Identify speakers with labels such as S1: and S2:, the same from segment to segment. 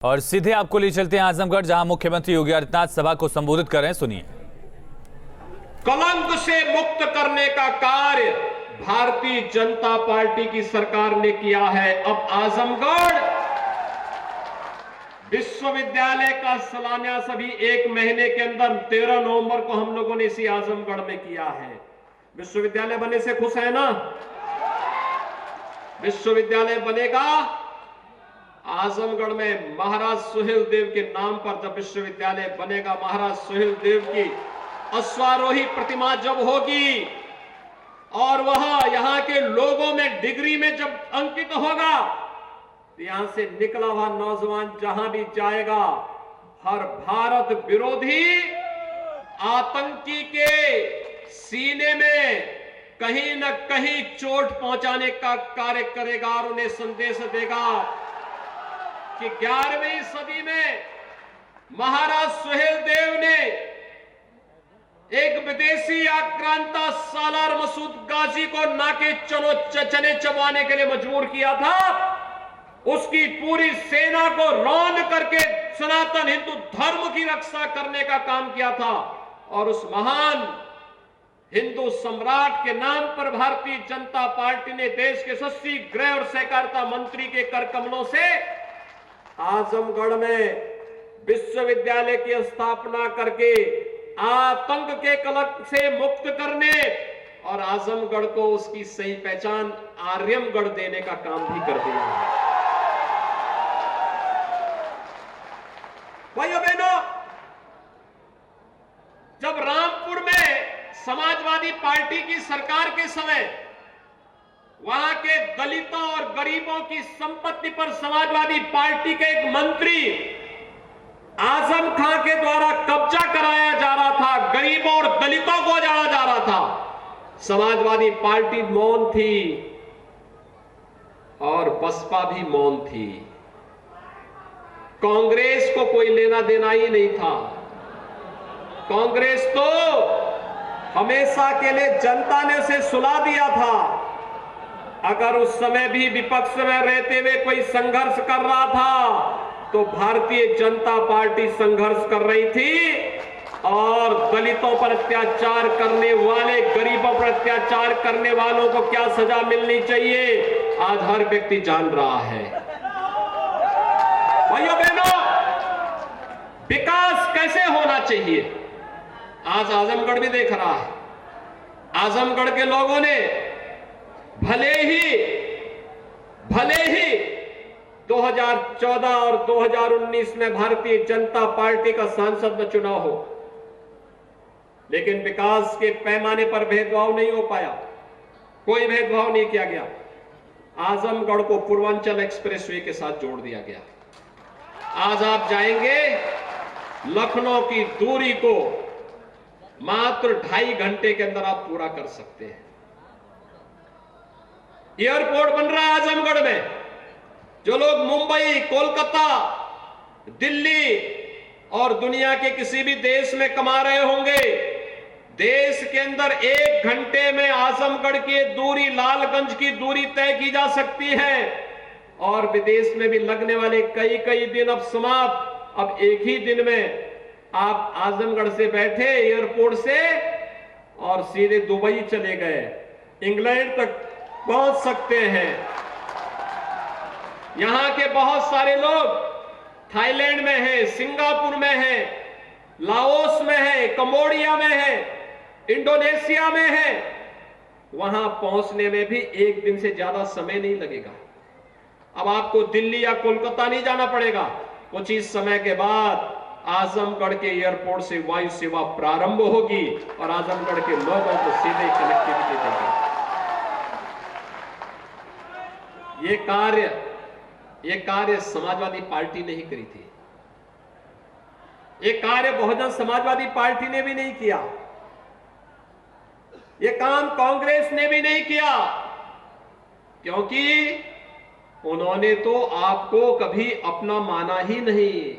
S1: और सीधे आपको ले चलते हैं आजमगढ़, जहां मुख्यमंत्री योगी आदित्यनाथ सभा को संबोधित कर रहे हैं। सुनिए।
S2: कलंक से मुक्त करने का कार्य भारतीय जनता पार्टी की सरकार ने किया है। अब आजमगढ़ विश्वविद्यालय का शिलान्यास अभी 1 महीने के अंदर 13 नवंबर को हम लोगों ने इसी आजमगढ़ में किया है। विश्वविद्यालय बनने से खुश है ना? विश्वविद्यालय बनेगा। आजमगढ़ में महाराज सुहेल देव के नाम पर जब विश्वविद्यालय बनेगा, महाराज सुहेल देव की अश्वारोही प्रतिमा जब होगी और वह यहां के लोगों में डिग्री में जब अंकित होगा, तो यहां से निकला हुआ नौजवान जहां भी जाएगा, हर भारत विरोधी आतंकी के सीने में कहीं न कहीं चोट पहुंचाने का कार्य करेगा और उन्हें संदेश देगा कि 11वीं सदी में महाराज सुहेल देव ने एक विदेशी आक्रांता सालार मसूद गाजी को नाके चने चबाने के लिए मजबूर किया था। उसकी पूरी सेना को रौंद करके सनातन हिंदू धर्म की रक्षा करने का काम किया था और उस महान हिंदू सम्राट के नाम पर भारतीय जनता पार्टी ने देश के यशस्वी गृह और सहकारिता मंत्री के कर कमलों से आजमगढ़ में विश्वविद्यालय की स्थापना करके आतंक के कलंक से मुक्त करने और आजमगढ़ को उसकी सही पहचान आर्यमगढ़ देने का काम भी कर दिया है। भाइयों बहनों, जब रामपुर में समाजवादी पार्टी की सरकार के समय वहां के दलितों और गरीबों की संपत्ति पर समाजवादी पार्टी के एक मंत्री आजम खां के द्वारा कब्जा कराया जा रहा था, गरीबों और दलितों को उजाड़ा जा रहा था, समाजवादी पार्टी मौन थी और बसपा भी मौन थी। कांग्रेस को कोई लेना देना ही नहीं था। कांग्रेस तो हमेशा के लिए जनता ने उसे सुला दिया था। अगर उस समय भी विपक्ष में रहते हुए कोई संघर्ष कर रहा था तो भारतीय जनता पार्टी संघर्ष कर रही थी और दलितों पर अत्याचार करने वाले, गरीबों पर अत्याचार करने वालों को क्या सजा मिलनी चाहिए, आज हर व्यक्ति जान रहा है। भाइयों बहनों, विकास कैसे होना चाहिए आज आजमगढ़ भी देख रहा है। आजमगढ़ के लोगों ने भले ही 2014 और 2019 में भारतीय जनता पार्टी का सांसद न चुनाव हो, लेकिन विकास के पैमाने पर भेदभाव नहीं हो पाया, कोई भेदभाव नहीं किया गया। आजमगढ़ को पूर्वांचल एक्सप्रेसवे के साथ जोड़ दिया गया। आज आप जाएंगे, लखनऊ की दूरी को मात्र 2.5 घंटे के अंदर आप पूरा कर सकते हैं। एयरपोर्ट बन रहा है आजमगढ़ में। जो लोग मुंबई, कोलकाता, दिल्ली और दुनिया के किसी भी देश में कमा रहे होंगे, देश के अंदर 1 घंटे में आजमगढ़ की दूरी, लालगंज की दूरी तय की जा सकती है और विदेश में भी लगने वाले कई दिन अब समाप्त। अब एक ही दिन में आप आजमगढ़ से बैठे एयरपोर्ट से और सीधे दुबई चले गए, इंग्लैंड तक पहुंच सकते हैं। यहां के बहुत सारे लोग थाईलैंड में हैं, सिंगापुर में हैं, लाओस में हैं, कंबोडिया में हैं, इंडोनेशिया में हैं। वहां पहुंचने में भी 1 दिन से ज्यादा समय नहीं लगेगा। अब आपको दिल्ली या कोलकाता नहीं जाना पड़ेगा। कुछ ही समय के बाद आजमगढ़ के एयरपोर्ट से वायु सेवा प्रारंभ होगी और आजमगढ़ के लोगों को सीधे कनेक्टिविटी देगी। ये कार्य समाजवादी पार्टी ने ही करी थी। ये कार्य बहुजन समाजवादी पार्टी ने भी नहीं किया। ये काम कांग्रेस ने भी नहीं किया, क्योंकि उन्होंने तो आपको कभी अपना माना ही नहीं।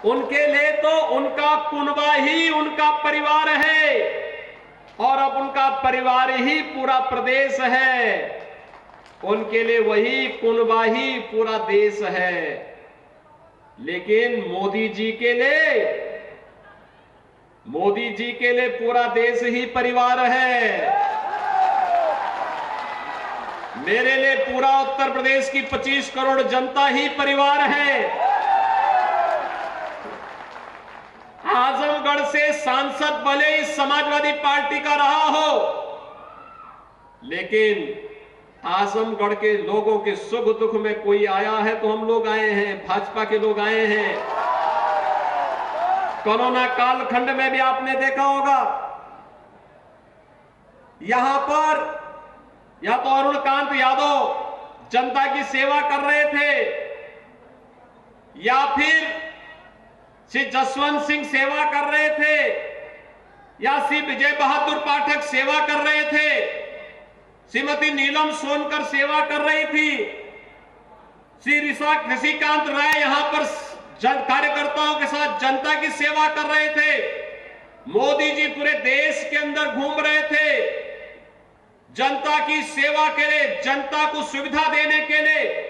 S2: उनके लिए तो उनका कुनबा ही उनका परिवार है और अब उनका परिवार ही पूरा प्रदेश है। उनके लिए वही कुनबा ही पूरा देश है। लेकिन मोदी जी के लिए पूरा देश ही परिवार है। मेरे लिए पूरा उत्तर प्रदेश की 25 करोड़ जनता ही परिवार है। आजमगढ़ से सांसद भले ही समाजवादी पार्टी का रहा हो, लेकिन आजमगढ़ के लोगों के सुख दुख में कोई आया है तो हम लोग आए हैं, भाजपा के लोग आए हैं। कोरोना कालखंड में भी आपने देखा होगा, यहां पर या तो अरुण कांत यादव जनता की सेवा कर रहे थे, या फिर श्री जसवंत सिंह सेवा कर रहे थे, या श्री विजय बहादुर पाठक सेवा कर रहे थे, श्रीमती नीलम सोनकर सेवा कर रही थी, श्री ऋषिकांत राय यहां पर कार्यकर्ताओं के साथ जनता की सेवा कर रहे थे। मोदी जी पूरे देश के अंदर घूम रहे थे जनता की सेवा के लिए, जनता को सुविधा देने के लिए।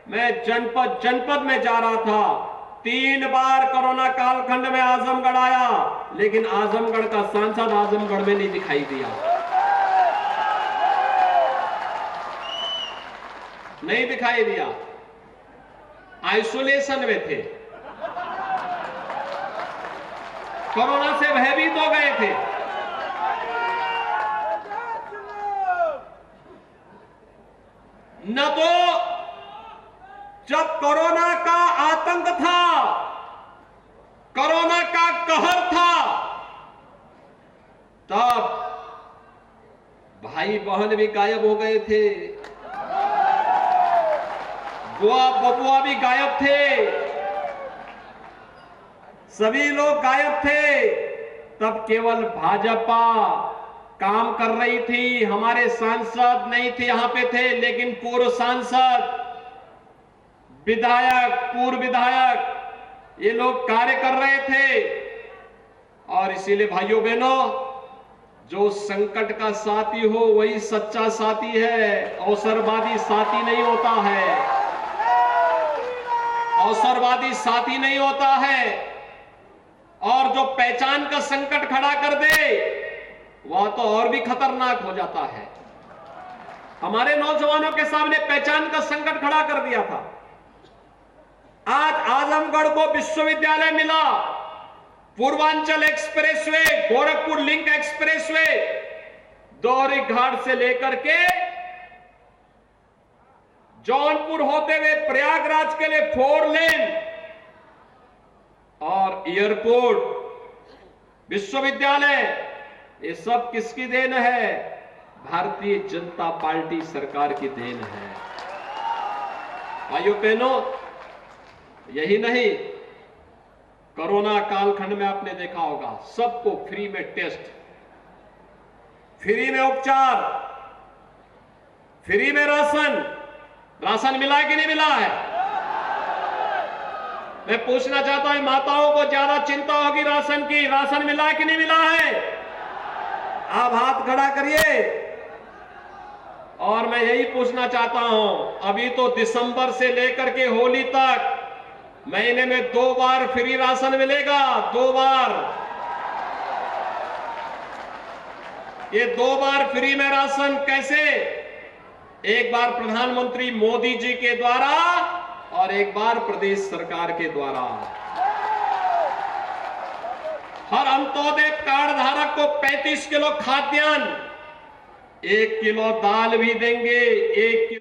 S2: मैं जनपद जनपद में जा रहा था, 3 बार कोरोना कालखंड में आजमगढ़ आया, लेकिन आजमगढ़ का सांसद आजमगढ़ में नहीं दिखाई दिया, नहीं दिखाई दिया, आइसोलेशन में थे, कोरोना से भयभीत हो गए थे। न तो जब कोरोना का आतंक था, कोरोना का कहर था, तब भाई बहन भी गायब हो गए थे, बुआ बबुआ भी गायब थे, सभी लोग गायब थे। तब केवल भाजपा काम कर रही थी, हमारे सांसद नहीं थे, यहां पे थे, लेकिन पूर्व सांसद, विधायक, पूर्व विधायक, ये लोग कार्य कर रहे थे। और इसीलिए भाइयों बहनों, जो संकट का साथी हो वही सच्चा साथी है, अवसरवादी साथी नहीं होता है, अवसरवादी साथी नहीं होता है। और जो पहचान का संकट खड़ा कर दे वह तो और भी खतरनाक हो जाता है। हमारे नौजवानों के सामने पहचान का संकट खड़ा कर दिया था। आज आजमगढ़ को विश्वविद्यालय मिला, Purvanchal expressway, Gorakhpur link expressway, दोहरी घाट से लेकर के जौनपुर होते हुए प्रयागराज के लिए 4 लेन, और एयरपोर्ट, विश्वविद्यालय, ये सब किसकी देन है? भारतीय जनता पार्टी सरकार की देन है। भाइयों बहनों, यही नहीं, कोरोना कालखंड में आपने देखा होगा, सबको फ्री में टेस्ट, फ्री में उपचार, फ्री में राशन मिला है कि नहीं मिला है? मैं पूछना चाहता हूं, माताओं को ज्यादा चिंता होगी राशन की, राशन मिला है कि नहीं मिला है? आप हाथ खड़ा करिए। और मैं यही पूछना चाहता हूं, अभी तो दिसंबर से लेकर के होली तक महीने में 2 बार फ्री राशन मिलेगा, 2 बार। ये 2 बार फ्री में राशन कैसे? एक बार प्रधानमंत्री मोदी जी के द्वारा और एक बार प्रदेश सरकार के द्वारा। हर अंत्योदय कार्ड धारक को 35 किलो खाद्यान्न, 1 किलो दाल भी देंगे, 1 किलो